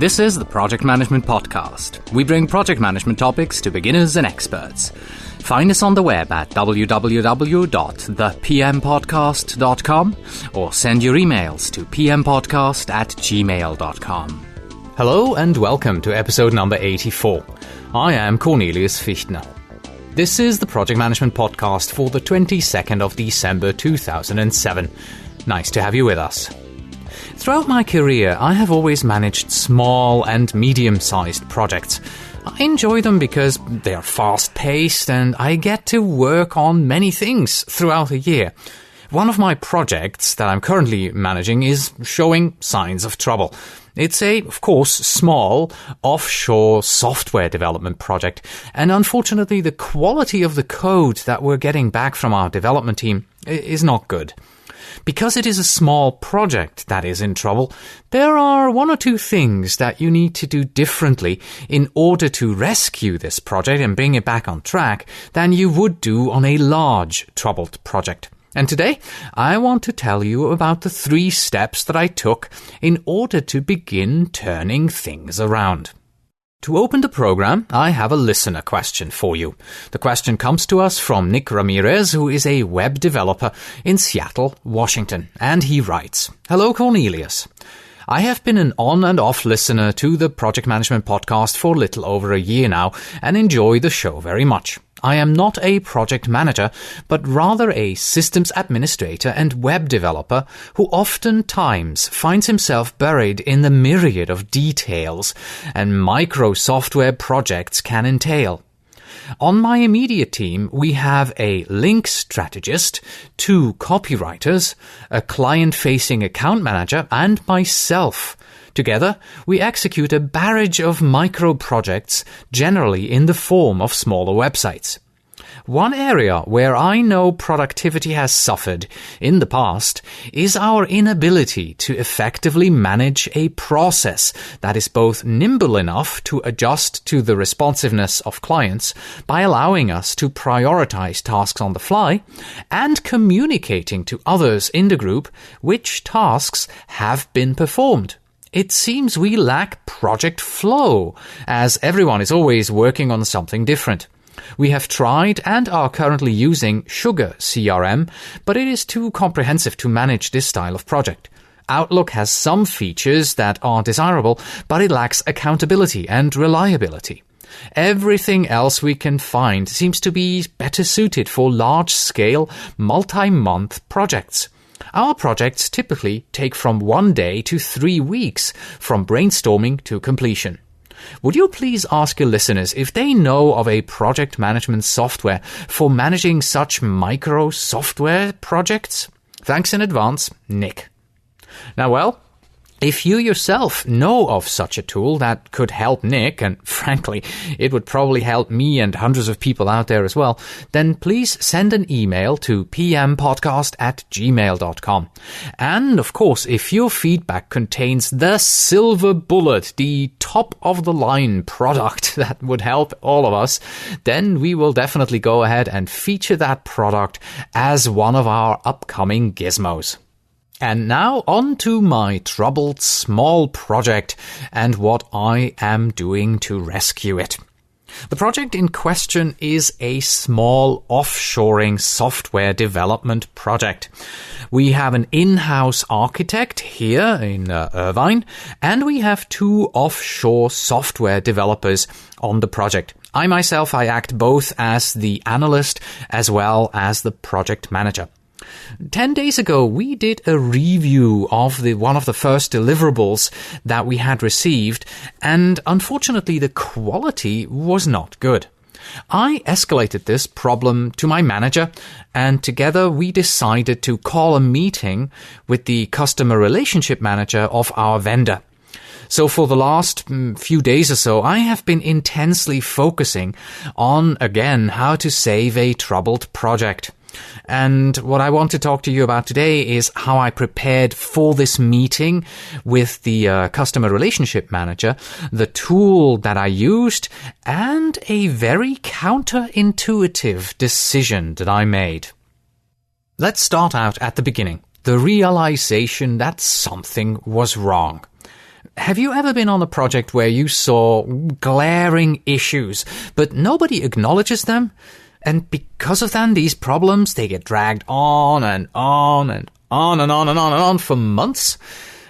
This is the Project Management Podcast. We bring project management topics to beginners and experts. Find us on the web at www.thepmpodcast.com or send your emails to pmpodcast@gmail.com. Hello and welcome to episode number 84. I am Cornelius Fichtner. This is the Project Management Podcast for the 22nd of December 2007. Nice to have you with us. Throughout my career, I have always managed small and medium-sized projects. I enjoy them because they are fast-paced and I get to work on many things throughout a year. One of my projects that I'm currently managing is showing signs of trouble. It's a, of course, small, offshore software development project, and unfortunately the quality of the code that we're getting back from our development team is not good. Because it is a small project that is in trouble, there are one or two things that you need to do differently in order to rescue this project and bring it back on track than you would do on a large, troubled project. And today, I want to tell you about the 3 steps that I took in order to begin turning things around. To open the program, I have a listener question for you. The question comes to us from Nick Ramirez, who is a web developer in Seattle, Washington, and he writes, "Hello Cornelius. I have been an on and off listener to the Project Management Podcast for a little over a year now and enjoy the show very much. I am not a project manager, but rather a systems administrator and web developer who oftentimes finds himself buried in the myriad of details and micro software projects can entail. On my immediate team, we have a link strategist, 2 copywriters, a client-facing account manager, and myself. Together, we execute a barrage of micro-projects, generally in the form of smaller websites. One area where I know productivity has suffered in the past is our inability to effectively manage a process that is both nimble enough to adjust to the responsiveness of clients by allowing us to prioritize tasks on the fly and communicating to others in the group which tasks have been performed. It seems we lack project flow, as everyone is always working on something different. We have tried and are currently using Sugar CRM, but it is too comprehensive to manage this style of project. Outlook has some features that are desirable, but it lacks accountability and reliability. Everything else we can find seems to be better suited for large-scale, multi-month projects. Our projects typically take from 1 day to 3 weeks, from brainstorming to completion. Would you please ask your listeners if they know of a project management software for managing such micro software projects? Thanks in advance, Nick." Now, well, if you yourself know of such a tool that could help Nick, and frankly, it would probably help me and hundreds of people out there as well, then please send an email to pmpodcast@gmail.com. And of course, if your feedback contains the silver bullet, the top-of-the-line product that would help all of us, then we will definitely go ahead and feature that product as one of our upcoming gizmos. And now on to my troubled small project and what I am doing to rescue it. The project in question is a small offshoring software development project. We have an in-house architect here in Irvine, and we have 2 offshore software developers on the project. I act both as the analyst as well as the project manager. 10 days ago, we did a review of one of the first deliverables that we had received, and unfortunately the quality was not good. I escalated this problem to my manager, and together we decided to call a meeting with the customer relationship manager of our vendor. So for the last few days or so, I have been intensely focusing on, again, how to save a troubled project. And what I want to talk to you about today is how I prepared for this meeting with the customer relationship manager, the tool that I used, and a very counterintuitive decision that I made. Let's start out at the beginning, the realization that something was wrong. Have you ever been on a project where you saw glaring issues, but nobody acknowledges them? And because of them, these problems, they get dragged on and on and on and on and on and on for months?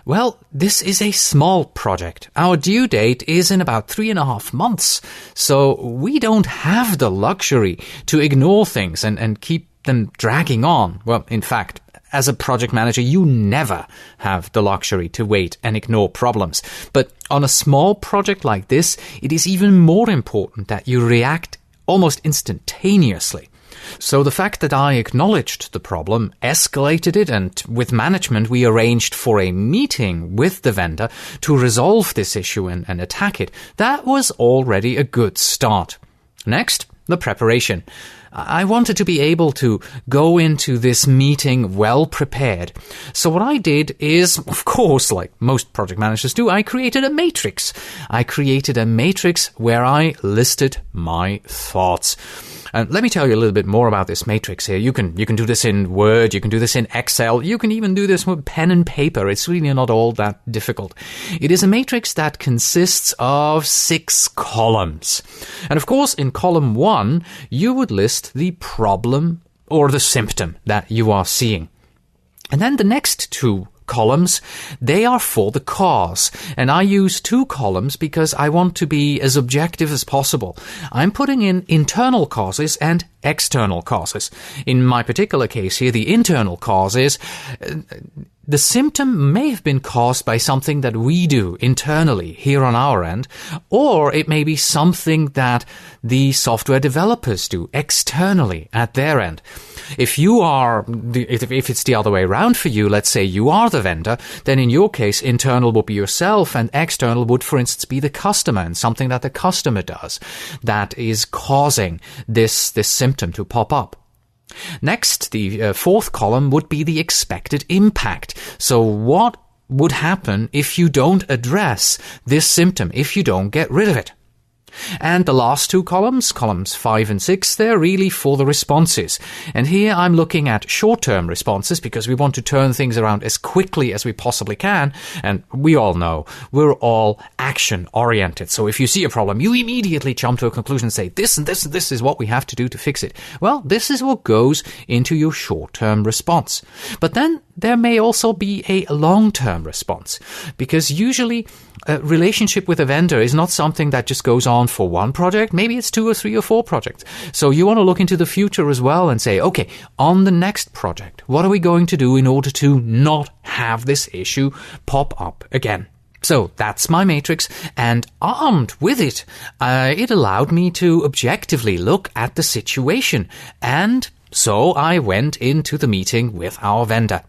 Well, this is a small project. Our due date is in about 3.5 months. So we don't have the luxury to ignore things and keep them dragging on. Well, in fact, as a project manager, you never have the luxury to wait and ignore problems. But on a small project like this, it is even more important that you react almost instantaneously. So the fact that I acknowledged the problem, escalated it, and with management we arranged for a meeting with the vendor to resolve this issue and attack it, that was already a good start. Next, the preparation. I wanted to be able to go into this meeting well prepared. So what I did is, of course, like most project managers do, I created a matrix. I created a matrix where I listed my thoughts. And let me tell you a little bit more about this matrix here. You can do this in Word, you can do this in Excel, you can even do this with pen and paper. It's really not all that difficult. It is a matrix that consists of 6 columns. And of course, in column 1, you would list the problem or the symptom that you are seeing. And then the next 2 columns, they are for the cause. And I use 2 columns because I want to be as objective as possible. I'm putting in internal causes and external causes. In my particular case here, the internal cause is the symptom may have been caused by something that we do internally here on our end, or it may be something that the software developers do externally at their end. If it's the other way around for you, let's say you are the vendor, then in your case, internal would be yourself and external would, for instance, be the customer and something that the customer does that is causing this symptom to pop up. Next, the 4th column would be the expected impact. So what would happen if you don't address this symptom, if you don't get rid of it? And the last 2 columns 5 and 6, they're really for the responses. And here I'm looking at short-term responses because we want to turn things around as quickly as we possibly can. And we all know we're all action-oriented. So if you see a problem, you immediately jump to a conclusion and say, this and this and this is what we have to do to fix it. Well, this is what goes into your short-term response. But then there may also be a long-term response because usually a relationship with a vendor is not something that just goes on for one project. Maybe it's 2 or 3 or 4 projects. So you want to look into the future as well and say, okay, on the next project, what are we going to do in order to not have this issue pop up again? So that's my matrix, and armed with it, it allowed me to objectively look at the situation. And so I went into the meeting with our vendor.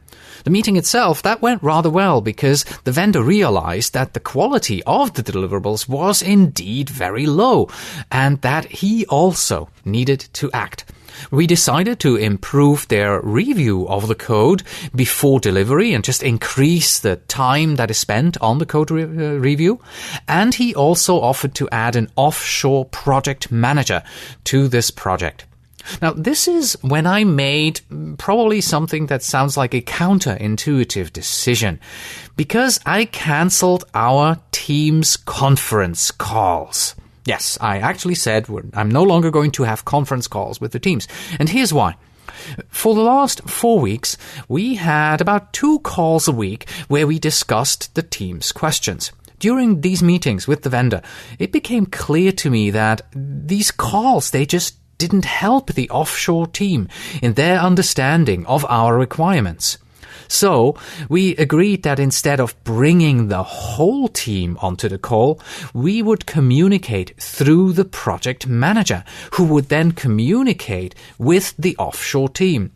The meeting itself, that went rather well because the vendor realized that the quality of the deliverables was indeed very low and that he also needed to act. We decided to improve their review of the code before delivery and just increase the time that is spent on the code review. And he also offered to add an offshore project manager to this project. Now, this is when I made probably something that sounds like a counterintuitive decision, because I cancelled our team's conference calls. Yes, I actually said I'm no longer going to have conference calls with the teams. And here's why. For the last 4 weeks, we had about 2 calls a week where we discussed the team's questions. During these meetings with the vendor, it became clear to me that these calls, they just didn't help the offshore team in their understanding of our requirements. So we agreed that instead of bringing the whole team onto the call, we would communicate through the project manager, who would then communicate with the offshore team.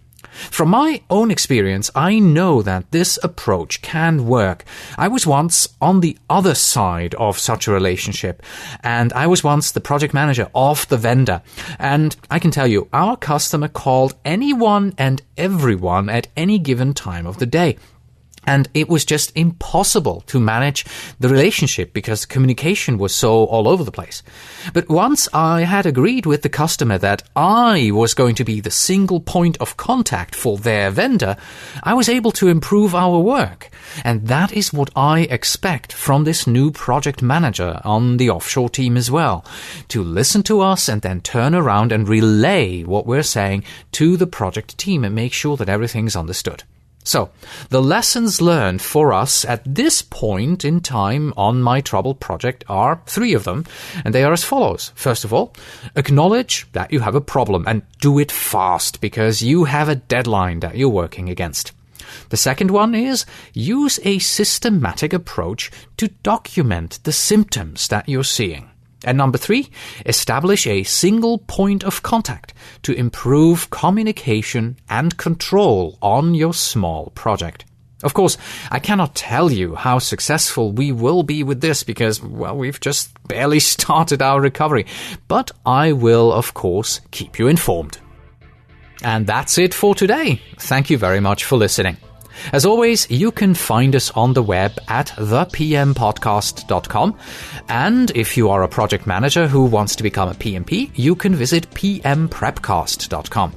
From my own experience, I know that this approach can work. I was once on the other side of such a relationship, and I was once the project manager of the vendor. And I can tell you, our customer called anyone and everyone at any given time of the day. And it was just impossible to manage the relationship because communication was so all over the place. But once I had agreed with the customer that I was going to be the single point of contact for their vendor, I was able to improve our work. And that is what I expect from this new project manager on the offshore team as well. To listen to us and then turn around and relay what we're saying to the project team and make sure that everything's understood. So, the lessons learned for us at this point in time on my troubled project are 3 of them, and they are as follows. First of all, acknowledge that you have a problem and do it fast because you have a deadline that you're working against. The second one is use a systematic approach to document the symptoms that you're seeing. And number 3, establish a single point of contact to improve communication and control on your small project. Of course, I cannot tell you how successful we will be with this because, well, we've just barely started our recovery. But I will, of course, keep you informed. And that's it for today. Thank you very much for listening. As always, you can find us on the web at thepmpodcast.com. And if you are a project manager who wants to become a PMP, you can visit pmprepcast.com.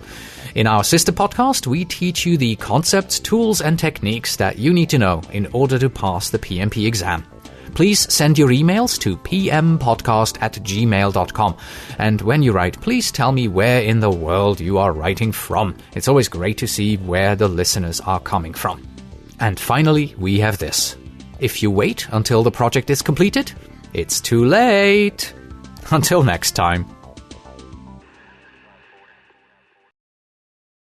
In our sister podcast, we teach you the concepts, tools, and techniques that you need to know in order to pass the PMP exam. Please send your emails to pmpodcast@gmail.com. And when you write, please tell me where in the world you are writing from. It's always great to see where the listeners are coming from. And finally, we have this. If you wait until the project is completed, it's too late. Until next time.